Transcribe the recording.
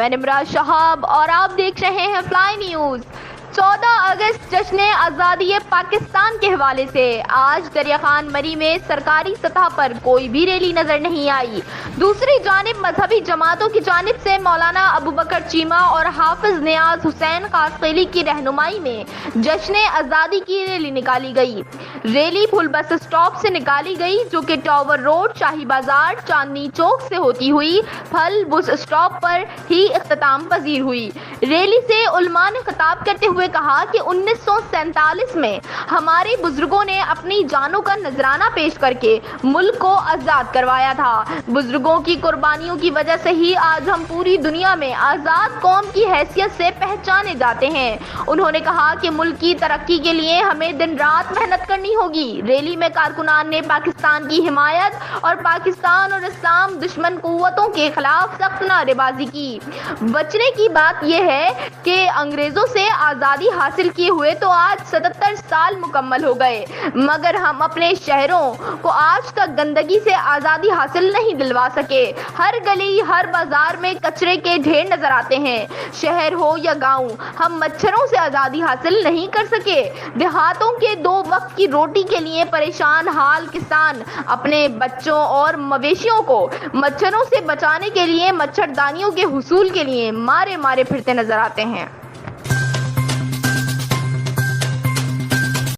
میں نمراز شہاب اور آپ دیکھ رہے ہیں فلائی نیوز۔ 14 اگست جشن آزادی پاکستان کے حوالے سے آج دریا خان مری میں سرکاری سطح پر کوئی بھی ریلی نظر نہیں آئی۔ دوسری جانب مذہبی جماعتوں کی جانب سے مولانا ابوبکر چیمہ اور حافظ نیاز حسین قاسقیلی کی رہنمائی میں جشن آزادی کی ریلی نکالی گئی۔ ریلی پھول بس اسٹاپ سے نکالی گئی جو کہ ٹاور روڈ، شاہی بازار، چاندنی چوک سے ہوتی ہوئی پھل بس اسٹاپ پر ہی اختتام پذیر ہوئی۔ ریلی سے علماء نے خطاب کرتے ہوئے کہا کہ 1947 میں ہمارے بزرگوں نے اپنی جانوں کا نذرانہ پیش کر کے ملک کو آزاد کروایا تھا۔ بزرگوں کی قربانیوں کی وجہ سے ہی آج ہم پوری دنیا میں آزاد قوم کی حیثیت سے پہچانے جاتے ہیں۔ انہوں نے کہا کہ ملک کی ترقی کے لیے ہمیں دن رات محنت کرنی ہوگی۔ ریلی میں کارکنان نے پاکستان کی حمایت اور پاکستان اور اسلام دشمن قوتوں کے خلاف سخت نعرے بازی کی۔ بچنے کی بات یہ ہے کہ انگریزوں سے آزادی حاصل کیے ہوئے تو آج 77 سال مکمل ہو گئے، مگر ہم اپنے شہروں کو آج تک گندگی سے آزادی حاصل نہیں دلوا سکے۔ ہر گلی، ہر بازار میں کچرے کے ڈھیر نظر آتے ہیں۔ شہر ہو یا گاؤں، ہم مچھروں سے آزادی حاصل نہیں کر سکے۔ دیہاتوں کے 2 وقت کی روٹی کے لیے پریشان حال کسان اپنے بچوں اور مویشیوں کو مچھروں سے بچانے کے لیے مچھردانیوں کے حصول کے لیے مارے پھرتے نظر آتے ہیں۔